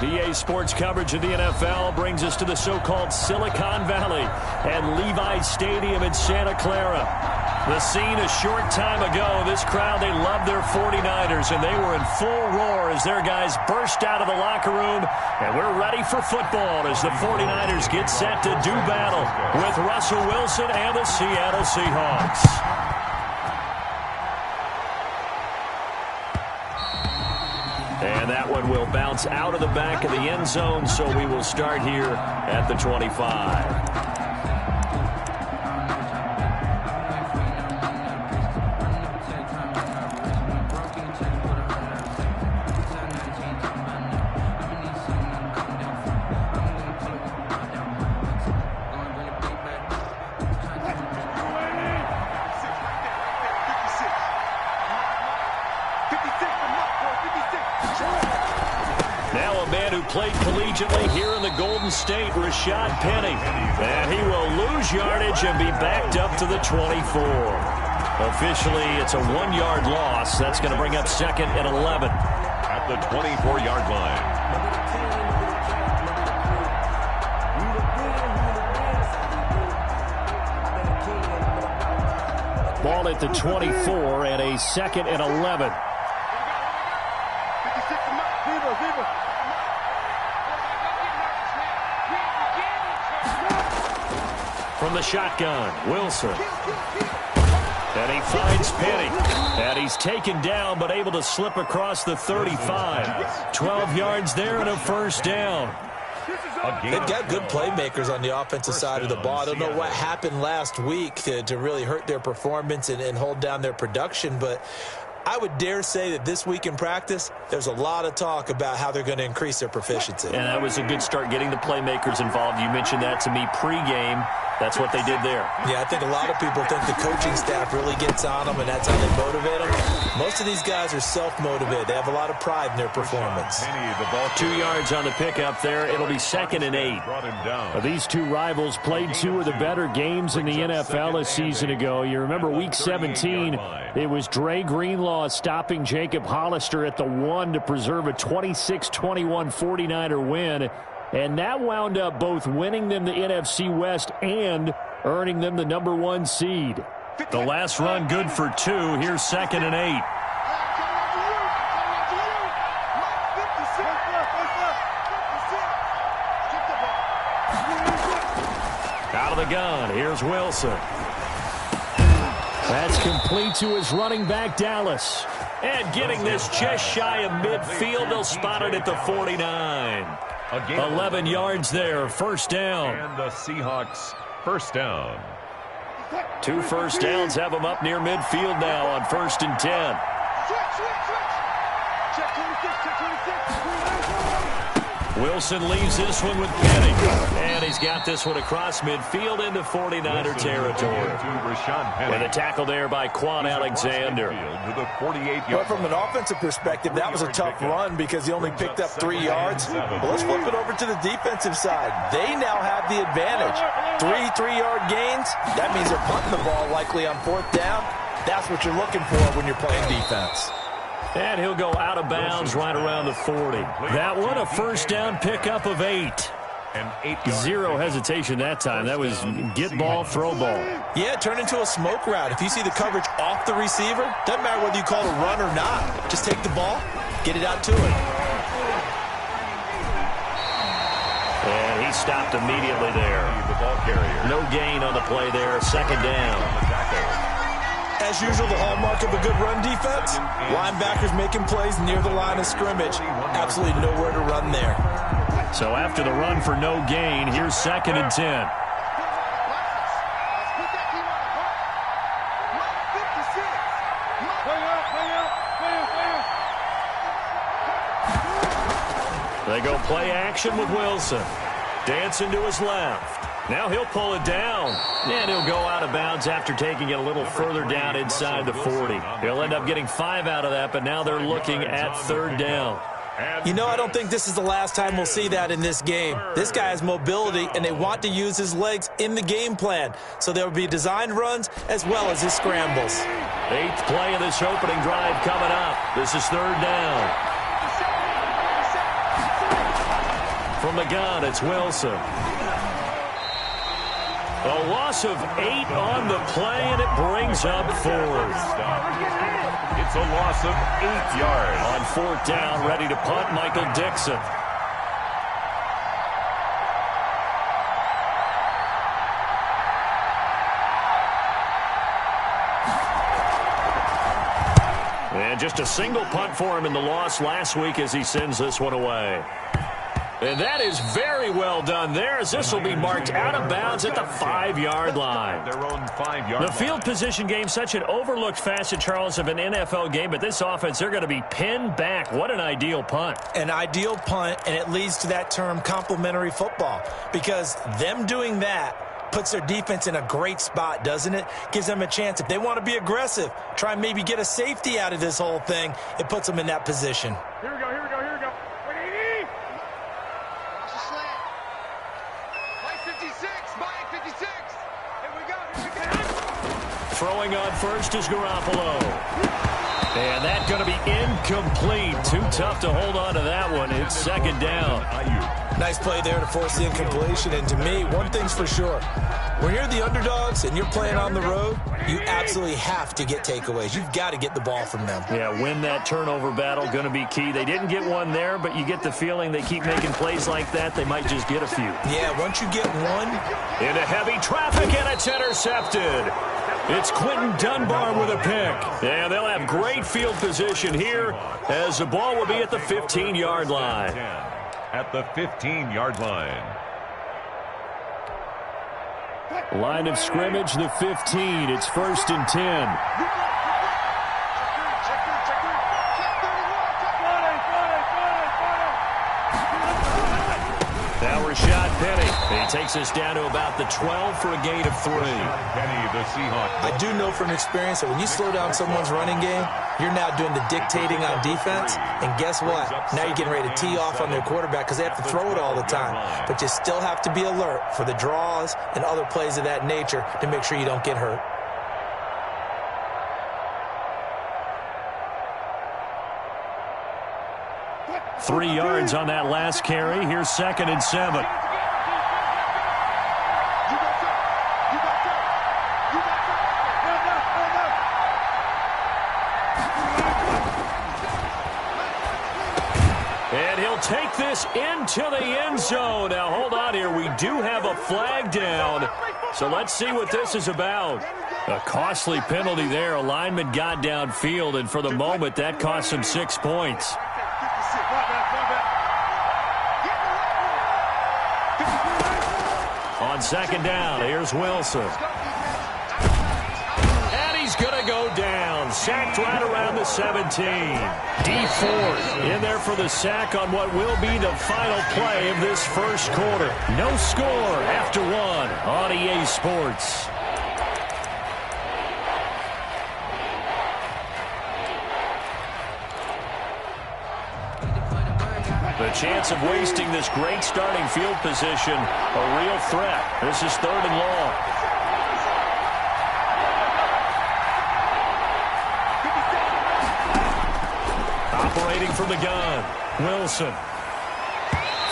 EA Sports coverage of the NFL brings us to the so-called Silicon Valley and Levi's Stadium in Santa Clara. The scene a short time ago, this crowd, they loved their 49ers, and they were in full roar as their guys burst out of the locker room, and we're ready for football as the 49ers get set to do battle with Russell Wilson and the Seattle Seahawks. And that one will bounce out of the back of the end zone, so we will start here at the 25. Played collegiately here in the Golden State, Rashad Penny. And he will lose yardage and be backed up to the 24. Officially, it's a 1-yard loss. That's going to bring up second and 11. At the 24-yard line. Ball at the 24 and a second and 11. From the shotgun, Wilson. And he finds Penny. And he's taken down but able to slip across the 35. 12 yards there and a first down. They've got good playmakers on the offensive side of the ball. I don't know what happened last week to really hurt their performance and hold down their production, but I would dare say that this week in practice, there's a lot of talk about how they're going to increase their proficiency. And that was a good start, getting the playmakers involved. You mentioned that to me pregame. That's what they did there. Yeah, I think a lot of people think the coaching staff really gets on them, and that's how they motivate them. Most of these guys are self-motivated. They have a lot of pride in their performance. 2 yards on the pickup there. It'll be second and 8. These two rivals played two of the better games in the NFL a season ago. You remember Week 17, it was Dre Greenlaw stopping Jacob Hollister at the 1 to preserve a 26-21 49er win. And that wound up both winning them the NFC West and earning them the #1 seed. The last run good for 2. Here's second and 8. Out of the gun. Here's Wilson. That's complete to his running back, Dallas. And getting this just shy of midfield. They'll spot it at the 49. 11 yards there, first down. And the Seahawks first down. 2 first downs have them up near midfield now on 1st and 10. Wilson leaves this one with Penny. And he's got this one across midfield into 49er territory. And a tackle there by Quan Alexander. But from an offensive perspective, that was a tough run because he only picked up 3 yards. But let's flip it over to the defensive side. They now have the advantage. 3 3-yard gains. That means they're punting the ball likely on 4th down. That's what you're looking for when you're playing defense. And he'll go out of bounds right around the 40. That one, a first down pickup of 8. Zero hesitation that time. That was get ball, throw ball. Yeah, it turned into a smoke route. If you see the coverage off the receiver, doesn't matter whether you call it a run or not. Just take the ball, get it out to him. And he stopped immediately there. No gain on the play there. Second down. As usual, the hallmark of a good run defense, linebackers making plays near the line of scrimmage. Absolutely nowhere to run there. So after the run for no gain, here's second and 10. They go play action with Wilson. Dancing to his left. Now he'll pull it down. And he'll go out of bounds after taking it a little further down inside the 40. He'll end up getting 5 out of that, but now they're looking at 3rd down. You know, I don't think this is the last time we'll see that in this game. This guy has mobility, and they want to use his legs in the game plan. So there will be designed runs as well as his scrambles. 8th play of this opening drive coming up. This is 3rd down. From the gun, it's Wilson. A loss of 8 on the play, and it brings up 4th. It's a loss of 8 yards. On 4th down, ready to punt, Michael Dixon. And just a single punt for him in the loss last week as he sends this one away. And that is very well done there, as this will be marked out of bounds at the 5-yard line. Their own 5-yard The field position game, such an overlooked facet, Charles, of an NFL game, but this offense, they're going to be pinned back. What an ideal punt. An ideal punt, and it leads to that term complementary football, because them doing that puts their defense in a great spot, doesn't it? Gives them a chance. If they want to be aggressive, try and maybe get a safety out of this whole thing, it puts them in that position. Here we go. Throwing on first is Garoppolo. And that's going to be incomplete. Too tough to hold on to that one. It's 2nd down. Nice play there to force the incompletion. And to me, one thing's for sure. When you're the underdogs and you're playing on the road, you absolutely have to get takeaways. You've got to get the ball from them. Yeah, win that turnover battle, going to be key. They didn't get one there, but you get the feeling they keep making plays like that, they might just get a few. Yeah, once you get one. Into heavy traffic, and it's intercepted. It's Quentin Dunbar with a pick. And they'll have great field position here as the ball will be at the 15-yard line. At the 15-yard line. Line of scrimmage, the 15. It's 1st and 10. Now Rashad Penny. He takes us down to about the 12 for a gain of 3. Penny, the Seahawks. I do know from experience that when you slow down someone's running game, you're now doing the dictating on defense. And guess what? Now you're getting ready to tee off on their quarterback because they have to throw it all the time. But you still have to be alert for the draws and other plays of that nature to make sure you don't get hurt. Three yards on that last carry. Here's 2nd and 7. And he'll take this into the end zone. Now, hold on here. We do have a flag down. So let's see what this is about. A costly penalty there. A lineman got downfield, and for the moment, that cost him 6 points. On 2nd down, here's Wilson. And he's going to go down. Sacked right around the 17. D Ford in there for the sack on what will be the final play of this first quarter. No score after 1 on EA Sports. The chance of wasting this great starting field position, a real threat. This is 3rd and long. Operating from the gun, Wilson.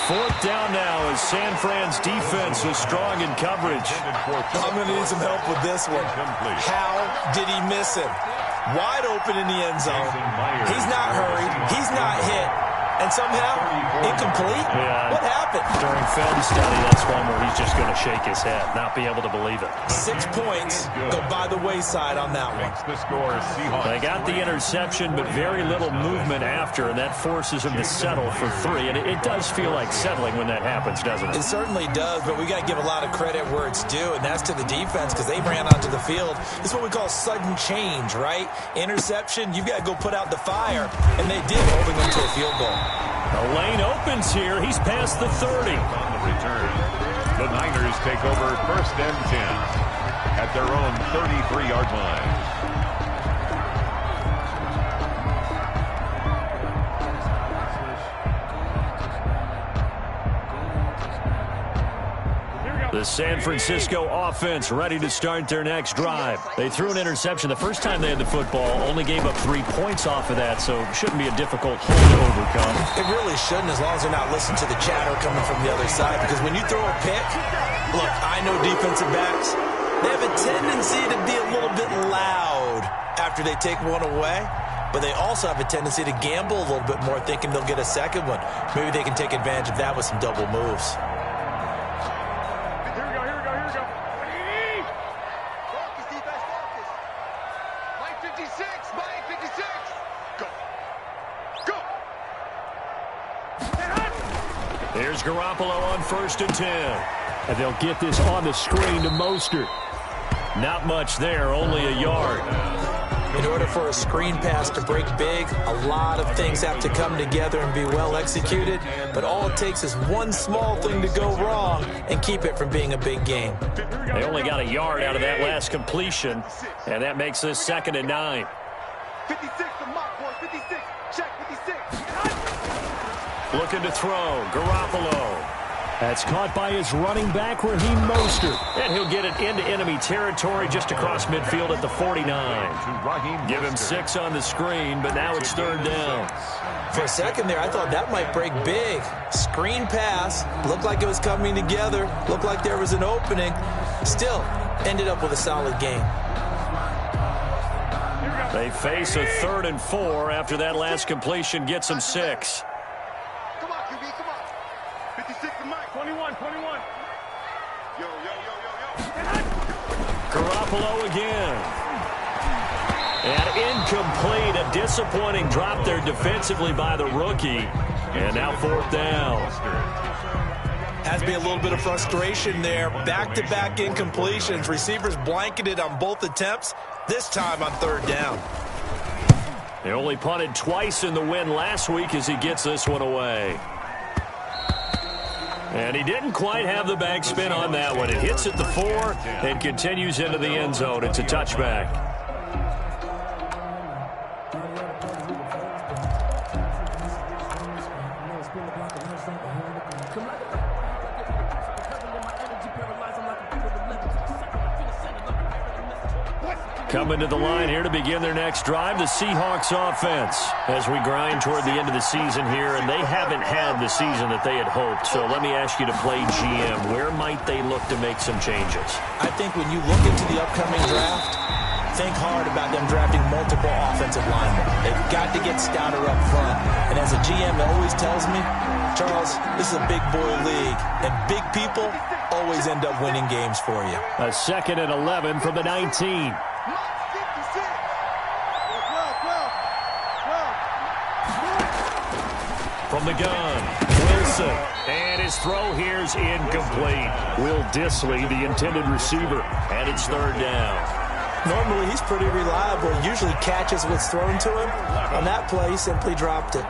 4th down now as San Fran's defense is strong in coverage. I'm going to need some help with this one. How did he miss him? Wide open in the end zone. He's not hurried. He's not hit. And somehow, incomplete? Yeah. What happened? During film study, that's one where he's just going to shake his head, not be able to believe it. 6 points go by the wayside on that one. The score, Seahawks. They got the interception, but very little movement after, and that forces him to settle for 3. And it does feel like settling when that happens, doesn't it? It certainly does, but we got to give a lot of credit where it's due, and that's to the defense because they ran onto the field. It's what we call sudden change, right? Interception, you've got to go put out the fire, and they did, holding them to a field goal. The lane opens here. He's past the 30. On the return, the Niners take over 1st and 10 at their own 33-yard line. The San Francisco offense ready to start their next drive. They threw an interception the first time they had the football, only gave up 3 points off of that, so shouldn't be a difficult hole to overcome. It really shouldn't, as long as they're not listening to the chatter coming from the other side, because when you throw a pick, look, I know defensive backs, they have a tendency to be a little bit loud after they take one away, but they also have a tendency to gamble a little bit more, thinking they'll get a second one. Maybe they can take advantage of that with some double moves. Here's Garoppolo on 1st and 10. And they'll get this on the screen to Mostert. Not much there, only a yard. In order for a screen pass to break big, a lot of things have to come together and be well executed. But all it takes is one small thing to go wrong and keep it from being a big game. They only got a yard out of that last completion, and that makes this 2nd and 9. 56 to mock boy, 56, check 56. Looking to throw, Garoppolo. That's caught by his running back, Raheem Mostert. And he'll get it into enemy territory just across midfield at the 49. Give him 6 on the screen, but now it's 3rd down. For a second there, I thought that might break big. Screen pass, looked like it was coming together, looked like there was an opening. Still, ended up with a solid game. They face a 3rd and 4 after that last completion gets them 6. Come on, QB, come on. 56 to Mike, 21. Yo. Garoppolo again. And incomplete. A disappointing drop there defensively by the rookie. And now 4th down. Has to be a little bit of frustration there. Back-to-back incompletions. Receivers blanketed on both attempts. This time on 3rd down. They only punted twice in the win last week as he gets this one away. And he didn't quite have the backspin on that one. It hits at the 4 and continues into the end zone. It's a touchback. Coming to the line here to begin their next drive, the Seahawks offense. As we grind toward the end of the season here, and they haven't had the season that they had hoped. So let me ask you to play GM. Where might they look to make some changes? I think when you look into the upcoming draft, think hard about them drafting multiple offensive linemen. They've got to get stouter up front. And as a GM always tells me, Charles, this is a big boy league, and big people always end up winning games for you. A 2nd and 11 from the 19. From the gun, Wilson. And his throw here's incomplete. Will Dissly, the intended receiver. And it's 3rd down. Normally, he's pretty reliable. Usually catches what's thrown to him. On that play, he simply dropped it.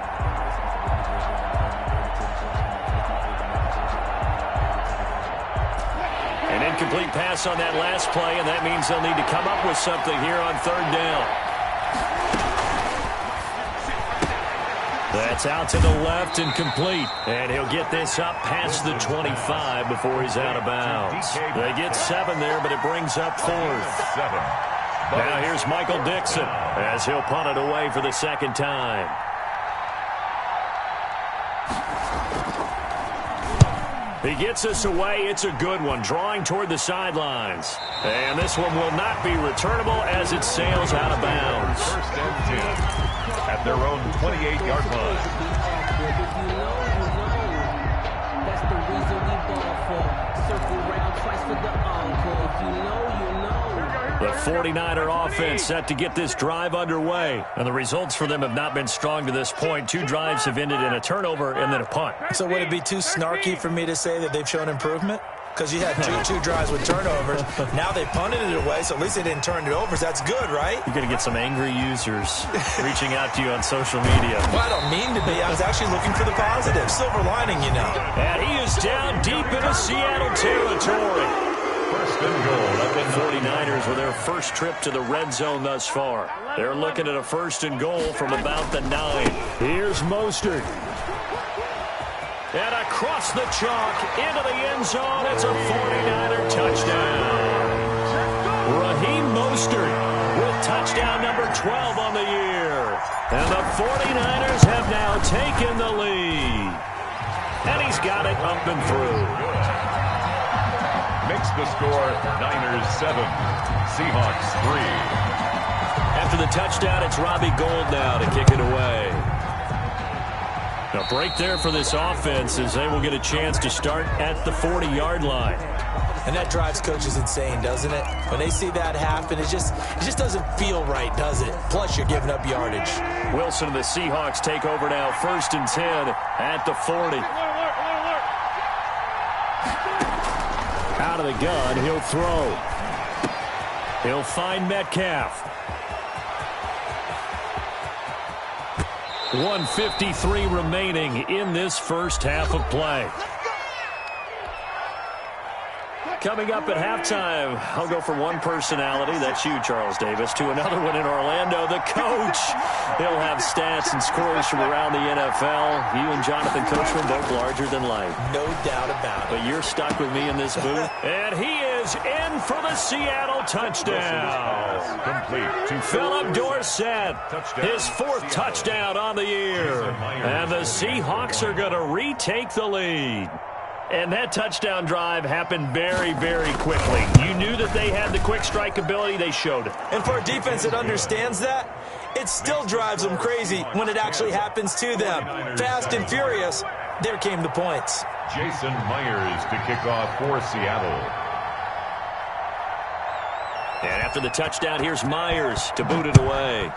An incomplete pass on that last play, and that means they'll need to come up with something here on 3rd down. That's out to the left and complete. And he'll get this up past the 25 before he's out of bounds. They get 7 there, but it brings up 4th. Now here's Michael Dixon as he'll punt it away for the 2nd time. He gets us away. It's a good one, drawing toward the sidelines. And this one will not be returnable as it sails out of bounds. 1st and 10 at their own 28-yard line. That's the reason we ball for. Circle round twice for the encore. If you know, you know. The 49er offense set to get this drive underway. And the results for them have not been strong to this point. 2 drives have ended in a turnover and then a punt. So would it be too snarky for me to say that they've shown improvement? Because you had two drives with turnovers. Now they punted it away, so at least they didn't turn it over. So that's good, right? You're going to get some angry users reaching out to you on social media. Well, I don't mean to be. I was actually looking for the positive. Silver lining, you know. And he is down deep into Seattle territory. 1st and goal. The 49ers with their first trip to the red zone thus far. They're looking at a 1st and goal from about the 9. Here's Mostert. And across the chalk into the end zone. It's a 49er touchdown. Raheem Mostert with touchdown number 12 on the year. And the 49ers have now taken the lead. And he's got it up and through. Makes the score Niners 7, Seahawks 3. After the touchdown, it's Robbie Gould now to kick it away. A break there for this offense as they will get a chance to start at the 40-yard line. And that drives coaches insane, doesn't it? When they see that happen, it just doesn't feel right, does it? Plus, you're giving up yardage. Wilson and the Seahawks take over now, 1st and 10 at the 40. Out of the gun, he'll throw. He'll find Metcalf. 1:53 remaining in this first half of play. Coming up at halftime, I'll go from one personality, that's you, Charles Davis, to another one in Orlando, the coach. He'll have stats and scores from around the NFL. You and Jonathan Coachman both larger than life. No doubt about it. But you're stuck with me in this booth. And he is in for the Seattle touchdown. Complete to Philip Dorsett, his 4th touchdown on the year. And the Seahawks are going to retake the lead. And that touchdown drive happened very, very quickly. You knew that they had the quick strike ability. They showed it. And for a defense that understands that, it still drives them crazy when it actually happens to them. Fast and furious, there came the points. Jason Myers to kick off for Seattle. And after the touchdown, here's Myers to boot it away.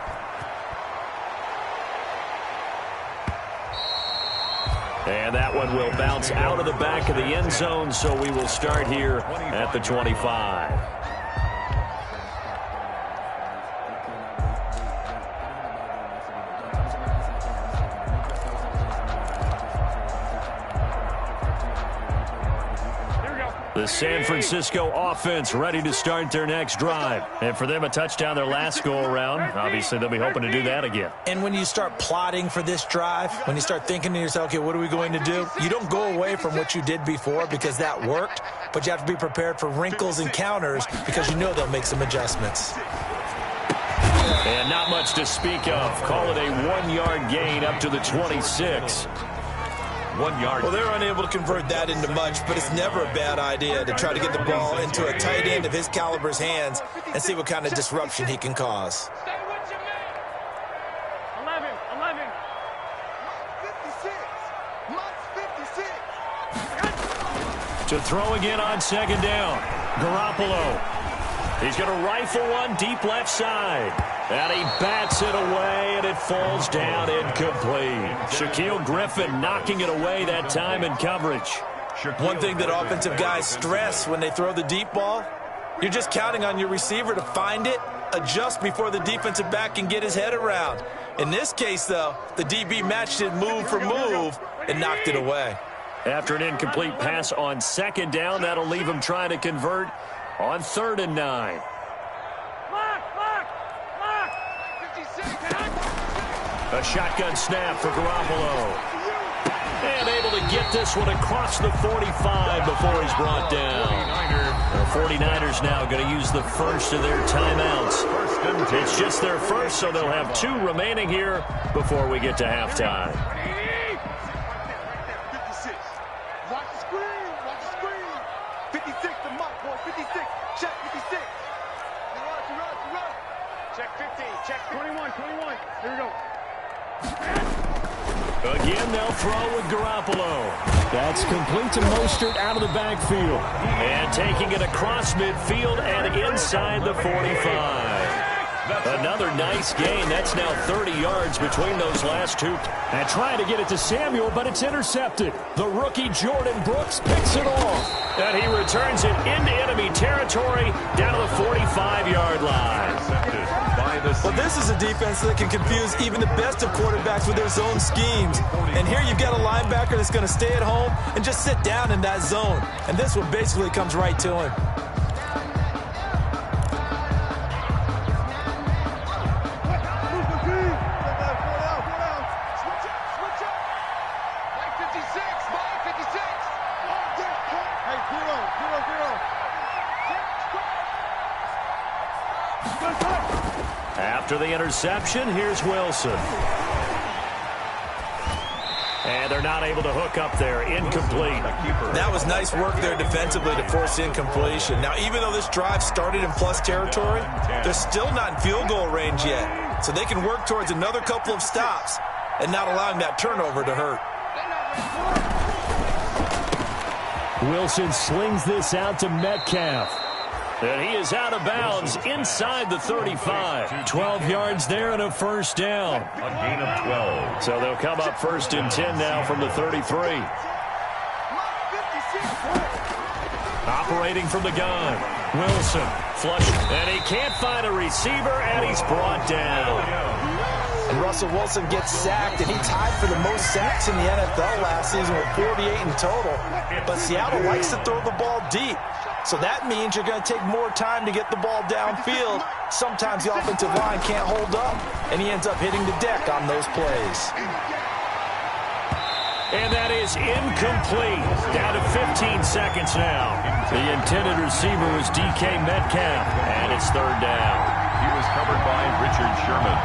And that one will bounce out of the back of the end zone, so we will start here at the 25. The San Francisco offense ready to start their next drive. And for them, a touchdown their last go-around. Obviously, they'll be hoping to do that again. And when you start plotting for this drive, when you start thinking to yourself, okay, what are we going to do? You don't go away from what you did before because that worked, but you have to be prepared for wrinkles and counters because you know they'll make some adjustments. And not much to speak of. Call it a 1-yard gain up to the 26. 1 yard. Well, they're unable to convert that into much, but it's never a bad idea to try to get the ball into a tight end of his caliber's hands and see what kind of disruption he can cause. 11. 56. To throw again on 2nd down. Garoppolo. He's going to rifle one deep left side. And he bats it away, and it falls down incomplete. Shaquille Griffin knocking it away that time in coverage. One thing that offensive guys stress when they throw the deep ball, you're just counting on your receiver to find it, adjust before the defensive back can get his head around. In this case, though, the DB matched it move for move and knocked it away. After an incomplete pass on 2nd down, that'll leave him trying to convert on 3rd and 9. A shotgun snap for Garoppolo. And able to get this one across the 45 before he's brought down. The 49ers now going to use the first of their timeouts. It's just their first, so they'll have 2 remaining here before we get to halftime. 56. Watch the screen. 56, the mark, boy. 56. Check 56. Run. Check 15. Check 21. Here we go. Again, they'll throw with Garoppolo. That's complete to Mostert out of the backfield. And taking it across midfield and inside the 45. Another nice gain. That's now 30 yards between those last 2. And trying to get it to Samuel, but it's intercepted. The rookie Jordan Brooks picks it off. And he returns it into enemy territory down to the 45-yard line. Well, this is a defense that can confuse even the best of quarterbacks with their zone schemes. And here you've got a linebacker that's going to stay at home and just sit down in that zone. And this one basically comes right to him. Switch up. 56, After the interception, here's Wilson. And they're not able to hook up there. Incomplete. That was nice work there defensively to force incompletion. Now, even though this drive started in plus territory, they're still not in field goal range yet. So they can work towards another couple of stops and not allowing that turnover to hurt. Wilson slings this out to Metcalf. And he is out of bounds inside the 35. 12 yards there and a first down. A gain of 12. So they'll come up 1st and 10 now from the 33. Operating from the gun. Wilson flush. And he can't find a receiver, and he's brought down. And Russell Wilson gets sacked, and he tied for the most sacks in the NFL last season with 48 in total. But Seattle likes to throw the ball deep. So that means you're going to take more time to get the ball downfield. Sometimes the offensive line can't hold up, and he ends up hitting the deck on those plays. And that is incomplete. Down to 15 seconds now. The intended receiver was DK Metcalf, and it's 3rd down. He was covered by Richard Sherman.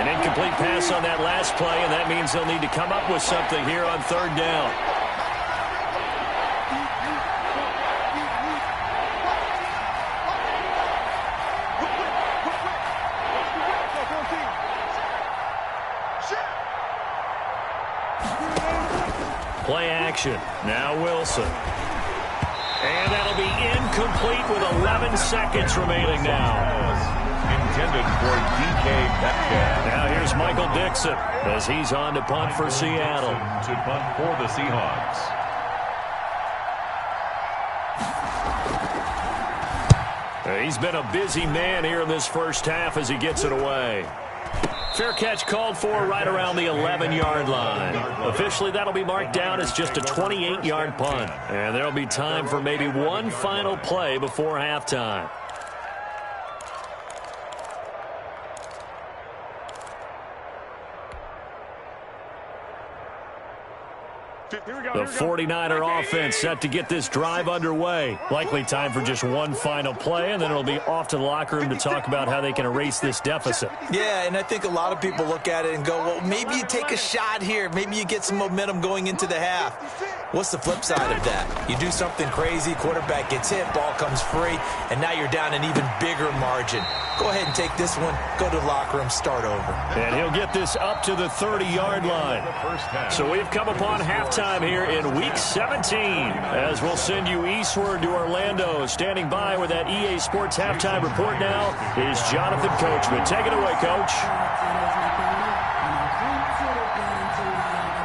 An incomplete pass on that last play, and that means they'll need to come up with something here on 3rd down. Play action. Now Wilson. And that'll be incomplete with 11 seconds remaining now. Intended for DK Metcalf. Now here's Michael Dixon as he's on to punt for Seattle. To punt for the Seahawks. He's been a busy man here in this first half as he gets it away. Fair catch called for right around the 11-yard line. Officially, that'll be marked down as just a 28-yard punt. And there'll be time for maybe one final play before halftime. The 49er offense set to get this drive underway. Likely time for just one final play, and then it'll be off to the locker room to talk about how they can erase this deficit. Yeah, and I think a lot of people look at it and go, well, maybe you take a shot here. Maybe you get some momentum going into the half. What's the flip side of that? You do something crazy, quarterback gets hit, ball comes free, and now you're down an even bigger margin. Go ahead and take this one, go to the locker room, start over. And he'll get this up to the 30-yard line. So we've come upon halftime here in Week 17, as we'll send you eastward to Orlando. Standing by with that EA Sports halftime report now is Jonathan Coachman. Take it away, Coach.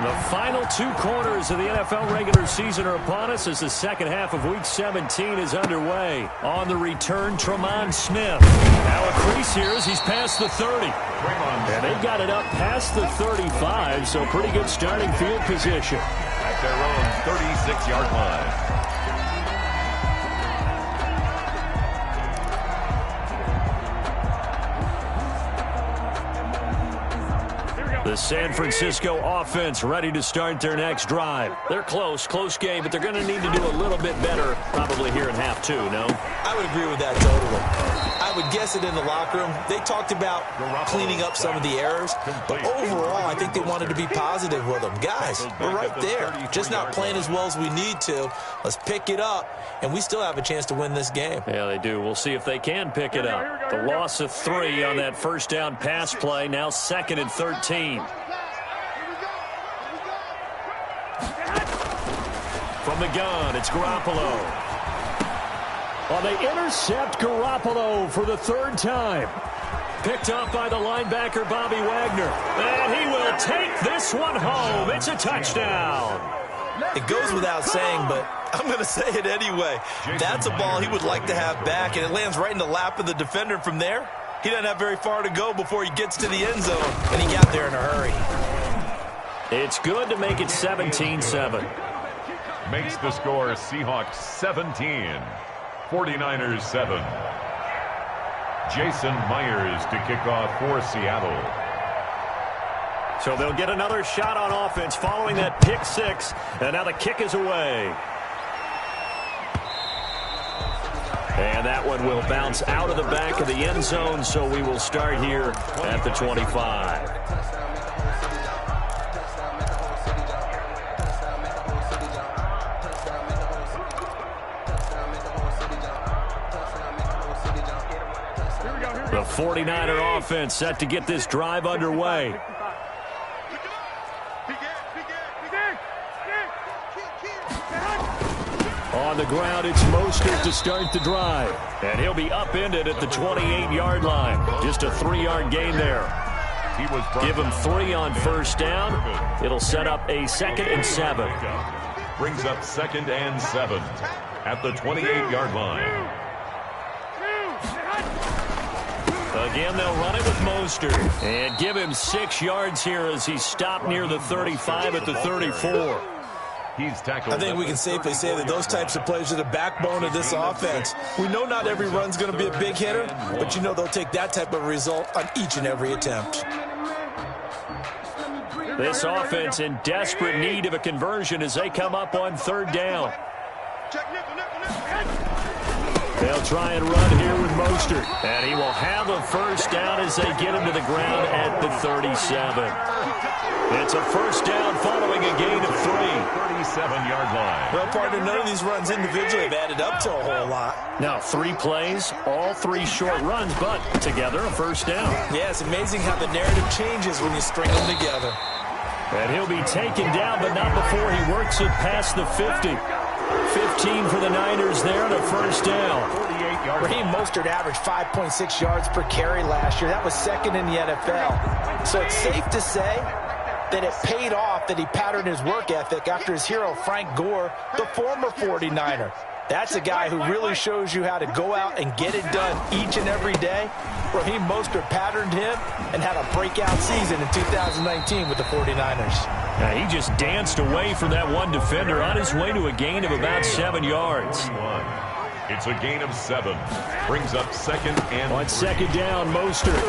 The final 2 quarters of the NFL regular season are upon us as the second half of Week 17 is underway. On the return, Tremont Smith. Now a crease here as he's past the 30. And they've got it up past the 35, so pretty good starting field position. At their own 36-yard line. The San Francisco offense ready to start their next drive. They're close game, but they're going to need to do a little bit better probably here in half 2, no? I would agree with that totally. I would guess it in the locker room. They talked about cleaning up some of the errors, but overall, I think they wanted to be positive with them. Guys, we're right there. Just not playing as well as we need to. Let's pick it up, and we still have a chance to win this game. Yeah, they do. We'll see if they can pick it up. The loss of 3 on that first down pass play, now 2nd and 13. From the gun, it's Garoppolo. Well, they intercept Garoppolo for the 3rd time. Picked up by the linebacker, Bobby Wagner. And he will take this one home. It's a touchdown. It goes without saying, but I'm going to say it anyway. That's a ball he would like to have back, and it lands right in the lap of the defender from there. He doesn't have very far to go before he gets to the end zone, and he got there in a hurry. It's good to make it 17-7. Makes the score Seahawks 17, 49ers 7. Jason Myers to kick off for Seattle. So they'll get another shot on offense following that pick 6, and now the kick is away. And And that one will bounce out of the back of the end zone, so we will start here at the 25. The 49er offense set to get this drive underway. On the ground, it's Mostert to start the drive. And he'll be upended at the 28-yard line. Just a 3-yard gain there. Give him 3 on first down. It'll set up a 2nd and 7. Brings up 2nd and 7 at the 28-yard line. Again, they'll run it with Mostert. And give him 6 yards here as he stopped near the 35 at the 34. I think we can safely say that those types of plays are the backbone of this offense. We know not every run's going to be a big hitter, but you know they'll take that type of result on each and every attempt. This offense in desperate need of a conversion as they come up on 3rd down. They'll try and run here with Mostert. And he will have a first down as they get him to the ground at the 37. It's a first down following a gain of 3. 37-yard line. Well, partner, none of these runs individually have added up to a whole lot. Now, 3 plays, all 3 short runs, but together a first down. Yeah, it's amazing how the narrative changes when you string them together. And he'll be taken down, but not before he works it past the 50. 15 for the Niners there and a first down. Raheem Mostert averaged 5.6 yards per carry last year. That was 2nd in the NFL. So it's safe to say that it paid off that he patterned his work ethic after his hero Frank Gore, the former 49er. That's a guy who really shows you how to go out and get it done each and every day. Raheem Mostert patterned him and had a breakout season in 2019 with the 49ers. He just danced away from that one defender on his way to a gain of about 7 yards. It's a gain of 7. Brings up 2nd and on 2nd down, Mostert.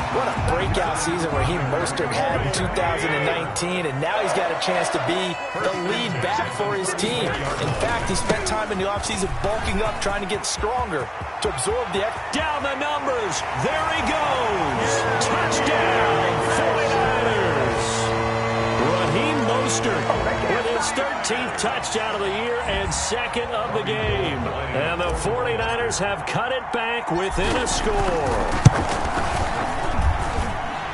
What a breakout season Raheem Mostert had in 2019, and now he's got a chance to be the lead back for his team. In fact, he spent time in the offseason bulking up, trying to get stronger to absorb the... Down the numbers. There he goes. Touchdown, 49ers. Raheem Mostert with his 13th touchdown of the year and 2nd of the game. And the 49ers have cut it back within a score.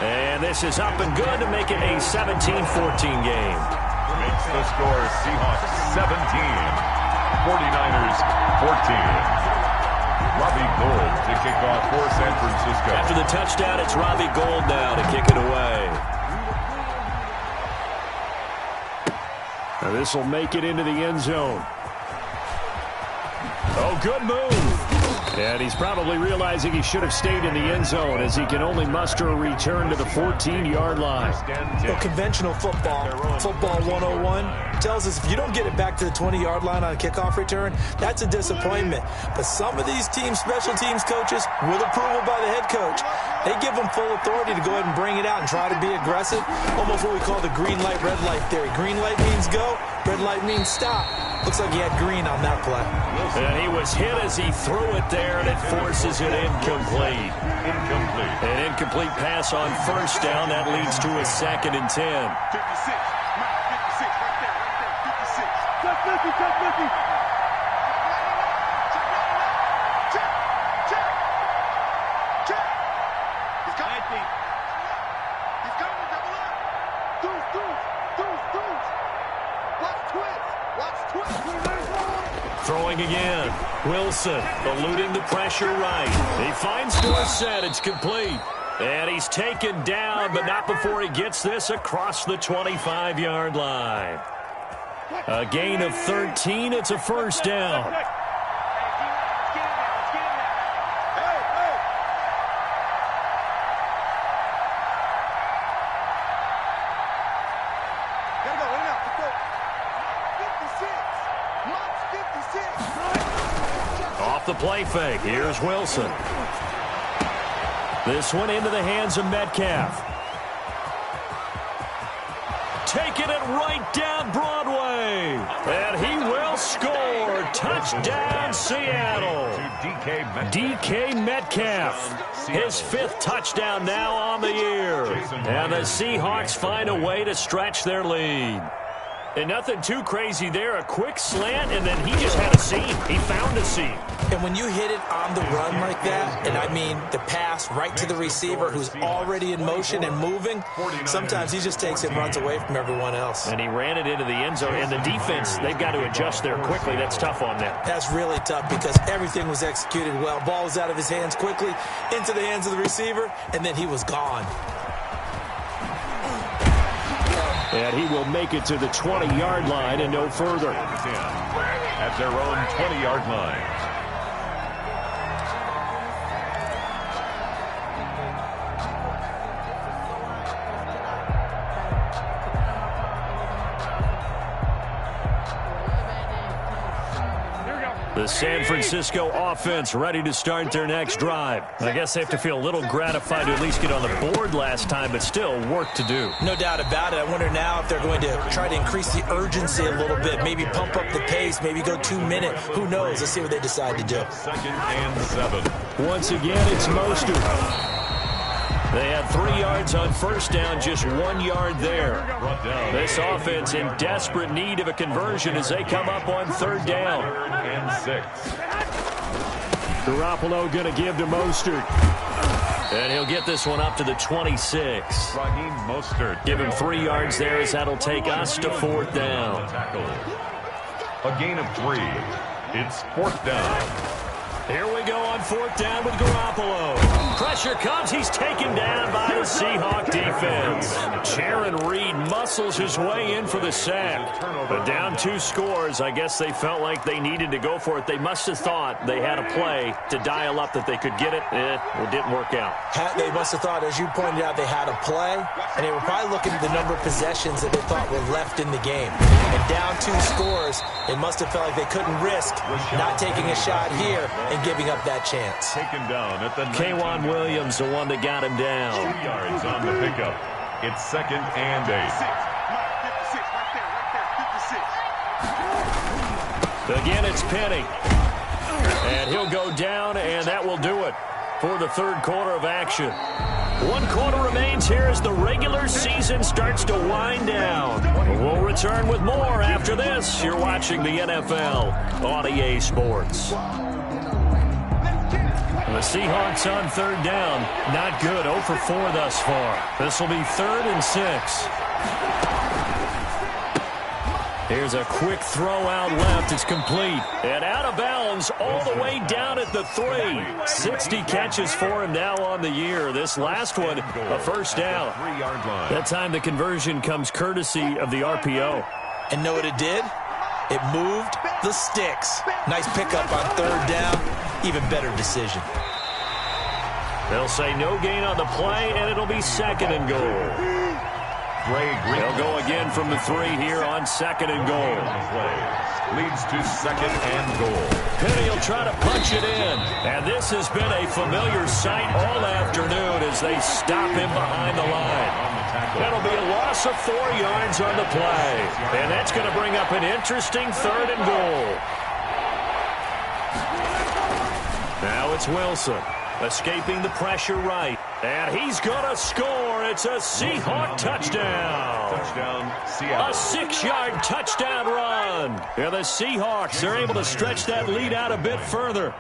And this is up and good to make it a 17-14 game. Makes the score Seahawks 17, 49ers 14. Robbie Gould to kick off for San Francisco. After the touchdown, it's Robbie Gould now to kick it away. Now this will make it into the end zone. Oh, good move. And he's probably realizing he should have stayed in the end zone as he can only muster a return to the 14-yard line. Well, conventional football 101, tells us if you don't get it back to the 20-yard line on a kickoff return, that's a disappointment. But some of these teams, special teams coaches, with approval by the head coach, they give them full authority to go ahead and bring it out and try to be aggressive. Almost what we call the green light, red light theory. Green light means go, red light means stop. Looks like he had green on that play. And he was hit as he threw it there, and it forces it incomplete. An incomplete pass on first down. That leads to a 2nd and 10. 56. Mike, 56. Right there. 56. Touch 50. Touch 50. Check. He's coming. He's coming. Double up. Deuce. Watch twist. Throwing again. Wilson eluding the pressure right. He finds Dorsett. It's complete. And he's taken down, but not before he gets this across the 25-yard line. A gain of 13. It's a first down. Off the play fake. Here's Wilson. This one into the hands of Metcalf. Taking it right down Broadway. And he will score. Touchdown, Seattle. DK Metcalf. His 5th touchdown now on the year. And the Seahawks find a way to stretch their lead. And nothing too crazy there. A quick slant, and then he just had a seam. He found a seam. And when you hit it on the run like that, and I mean the pass right to the receiver who's already in motion and moving, sometimes he just takes it and runs away from everyone else. And he ran it into the end zone. And the defense, they've got to adjust there quickly. That's tough on them. That's really tough because everything was executed well. Ball was out of his hands quickly, into the hands of the receiver, and then he was gone. And he will make it to the 20-yard line and no further. At their own 20-yard line. The San Francisco offense ready to start their next drive. I guess they have to feel a little gratified to at least get on the board last time, but still work to do. No doubt about it. I wonder now if they're going to try to increase the urgency a little bit, maybe pump up the pace, maybe go 2-minute. Who knows? Let's see what they decide to do. 2nd and 7. Once again, it's Mostert. They had 3 yards on first down, just 1 yard there. This offense in desperate need of a conversion as they come up on 3rd down. 3rd and 6. Garoppolo going to give to Mostert. And he'll get this one up to the 26. Raheem Mostert. Give him 3 yards there as that'll take us to 4th down. A gain of 3. It's 4th down. Here we go on 4th down with Garoppolo. Pressure comes. He's taken down by the Seahawk defense. Jaron Reed muscles his way in for the sack. But down 2 scores, I guess they felt like they needed to go for it. They must have thought they had a play to dial up that they could get it. It didn't work out. They must have thought, as you pointed out, they had a play, and they were probably looking at the number of possessions that they thought were left in the game. And down 2 scores, they must have felt like they couldn't risk not taking a shot here and giving up that chance. Taken down at the K'Wan Williams, the one that got him down. 2 yards on the pickup. It's 2nd and 8. Again, it's Penny. And he'll go down, and that will do it for the 3rd quarter of action. 1 quarter remains here as the regular season starts to wind down. We'll return with more after this. You're watching the NFL on EA Sports. The Seahawks on 3rd down. Not good. 0 for 4 thus far. This will be 3rd and 6. Here's a quick throw out left. It's complete. And out of bounds all the way down at the 3. 60 catches for him now on the year. This last one, a 1st down. 3-yard line. That time the conversion comes courtesy of the RPO. And know what it did? It moved the sticks. Nice pickup on 3rd down. Even better decision. They'll say no gain on the play, and it'll be 2nd and goal. They'll go again from the 3 here on 2nd and goal. Leads to 2nd and goal. Penny will try to punch it in. And this has been a familiar sight all afternoon as they stop him behind the line. That'll be a loss of 4 yards on the play. And that's going to bring up an interesting 3rd and goal. Now it's Wilson. Escaping the pressure right. And he's going to score. It's a Seahawk touchdown. Touchdown, Seattle. A 6-yard touchdown run. And the Seahawks are able to stretch that lead out a bit further.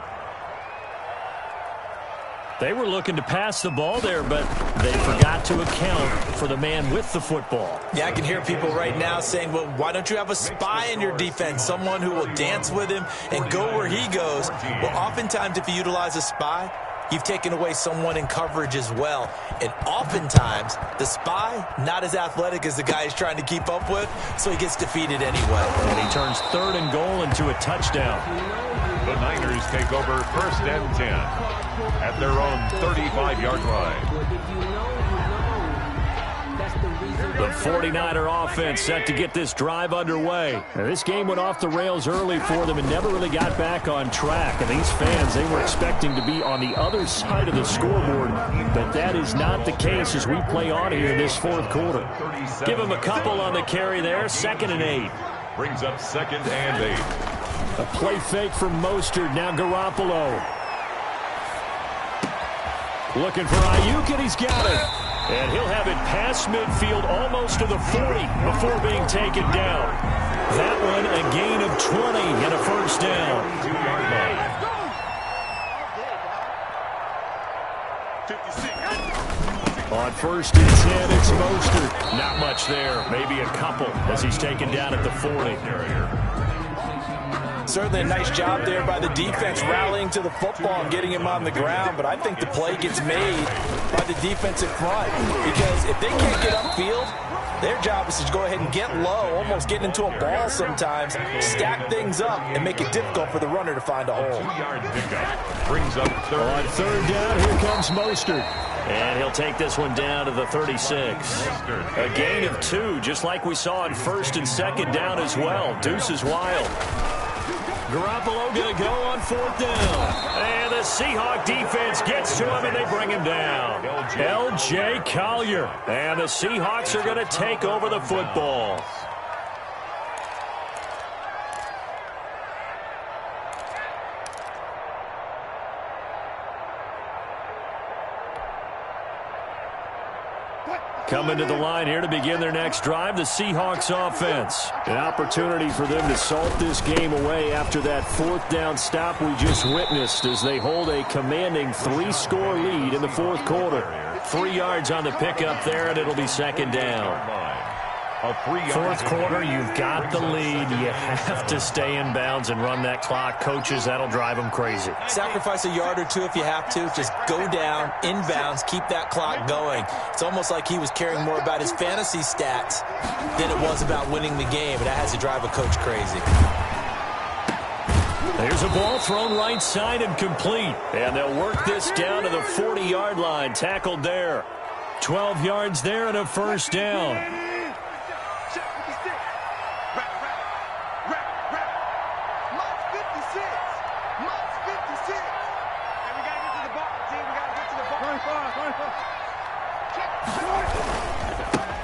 They were looking to pass the ball there, but they forgot to account for the man with the football. Yeah, I can hear people right now saying, well, why don't you have a spy in your defense, someone who will dance with him and go where he goes? Well, oftentimes if you utilize a spy, you've taken away someone in coverage as well. And oftentimes, the spy, not as athletic as the guy he's trying to keep up with, so he gets defeated anyway. And he turns 3rd and goal into a touchdown. The Niners take over 1st and 10 at their own 35-yard line. The 49er offense set to get this drive underway. Now, this game went off the rails early for them and never really got back on track. And these fans, they were expecting to be on the other side of the scoreboard. But that is not the case as we play on here in this 4th quarter. Give them a couple on the carry there. 2nd and 8. Brings up 2nd and 8. A play fake from Mostert. Now Garoppolo. Looking for Ayuk, and he's got it. And he'll have it past midfield almost to the 40 before being taken down. That one a gain of 20 and a first down. 2-yard line. On 1st and 10, it's Mostert. Not much there. Maybe a couple as he's taken down at the 40. Certainly a nice job there by the defense rallying to the football and getting him on the ground, but I think the play gets made by the defensive front because if they can't get upfield, their job is to go ahead and get low, almost get into a ball sometimes, stack things up, and make it difficult for the runner to find a hole. 2-yard pickup. Brings up 3rd. On 3rd down, here comes Mostert. And he'll take this one down to the 36. A gain of 2, just like we saw on 1st and 2nd down as well. Deuce is wild. Garoppolo going to go on 4th down. And the Seahawk defense gets to him, and they bring him down. L.J. Collier. And the Seahawks are going to take over the football. Coming to the line here to begin their next drive, the Seahawks offense. An opportunity for them to salt this game away after that 4th down stop we just witnessed as they hold a commanding 3-score lead in the 4th quarter. 3 yards on the pickup there, and it'll be 2nd down. 4th quarter, you've got the lead. You have to stay in bounds and run that clock. Coaches, that'll drive them crazy. Sacrifice a yard or 2 if you have to. Just go down, inbounds, keep that clock going. It's almost like he was caring more about his fantasy stats than it was about winning the game, and that has to drive a coach crazy. There's a ball thrown right side and complete. And they'll work this down to the 40-yard line. Tackled there. 12 yards there and a first down.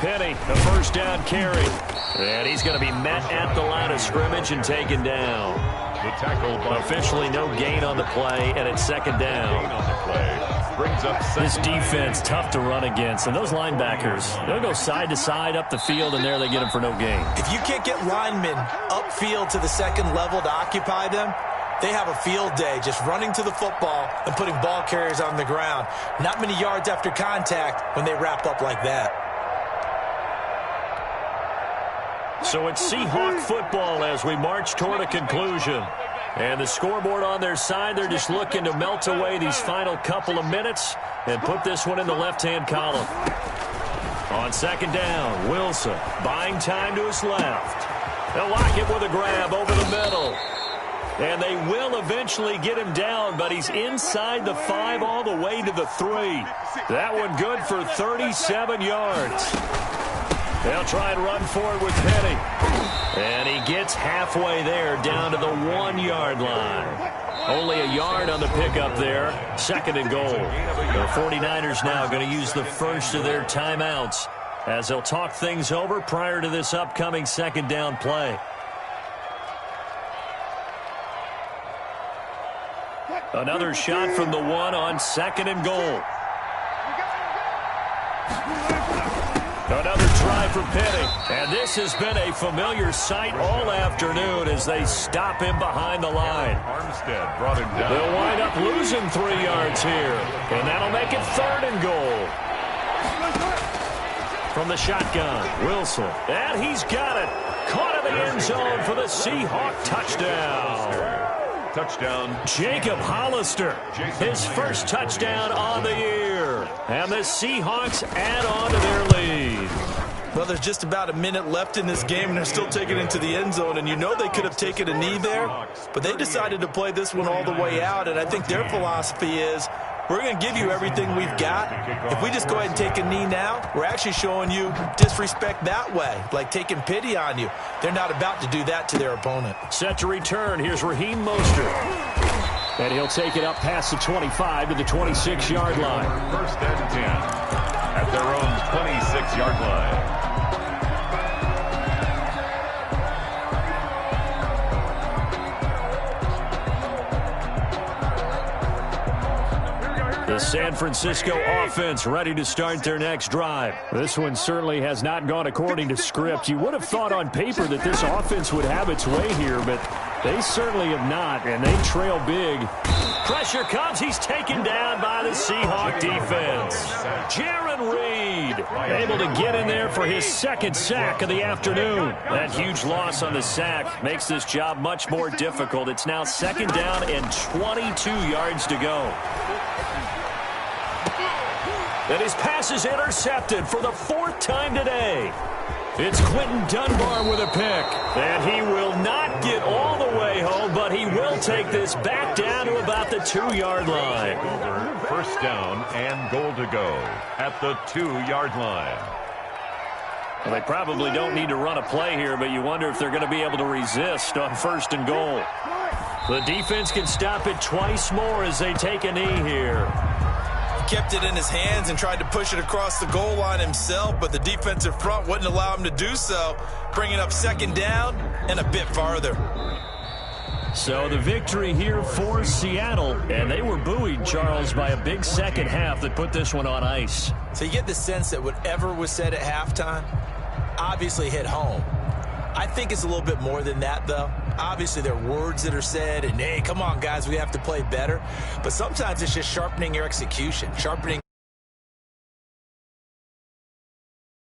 Penny, the first down carry. And he's going to be met at the line of scrimmage and taken down. The tackle by officially no gain on the play, and it's 2nd down. Gain on the play. Brings up this defense tough to run against, and those linebackers, they'll go side to side up the field, and there they get them for no gain. If you can't get linemen upfield to the 2nd level to occupy them, they have a field day just running to the football and putting ball carriers on the ground. Not many yards after contact when they wrap up like that. So it's Seahawk football as we march toward a conclusion. And the scoreboard on their side, they're just looking to melt away these final couple of minutes and put this one in the left-hand column. On 2nd down, Wilson buying time to his left. They'll lock it with a grab over the middle. And they will eventually get him down, but he's inside the 5 all the way to the 3. That one good for 37 yards. They'll try and run forward with Penny. And he gets halfway there down to the 1-yard line. Only a yard on the pickup there. 2nd and goal. The 49ers now going to use the first of their timeouts as they'll talk things over prior to this upcoming 2nd down play. Another shot from the 1 on 2nd and goal. Another try for Penny. And this has been a familiar sight all afternoon as they stop him behind the line. Armstead brought him down. They'll wind up losing 3 yards here. And that'll make it 3rd and goal. From the shotgun, Wilson. And he's got it. Caught in the end zone for the Seahawk touchdown. Touchdown. Jacob Hollister, his first touchdown on the year. And the Seahawks add on to their lead. Well, there's just about a minute left in this game, and they're still taking it into the end zone. And you know they could have taken a knee there, but they decided to play this one all the way out. And I think their philosophy is, we're going to give you everything we've got. If we just go ahead and take a knee now, we're actually showing you disrespect that way, like taking pity on you. They're not about to do that to their opponent. Set to return. Here's Raheem Mostert. And he'll take it up past the 25 to the 26-yard line. 1st and 10 at their own 26-yard line. The San Francisco offense ready to start their next drive. This one certainly has not gone according to script. You would have thought on paper that this offense would have its way here, but they certainly have not, and they trail big. Pressure comes. He's taken down by the Seahawk defense. Jaron Reed able to get in there for his second sack of the afternoon. That huge loss on the sack makes this job much more difficult. It's now second down and 22 yards to go. And his pass is intercepted for the fourth time today. It's Quentin Dunbar with a pick. And he will not get all the way home, but he will take this back down to about the 2-yard line. First down and goal to go at the 2-yard line. Well, they probably don't need to run a play here, but you wonder if they're going to be able to resist on first and goal. The defense can stop it twice more as they take a knee here. Kept it in his hands and tried to push it across the goal line himself, but the defensive front wouldn't allow him to do so, bringing up second down and a bit farther. So the victory here for Seattle, and they were buoyed, Charles, by a big second half that put this one on ice. So you get the sense that whatever was said at halftime obviously hit home. I think it's a little bit more than that, though. Obviously, there are words that are said, and, hey, come on, guys, we have to play better. But sometimes it's just sharpening your execution, sharpening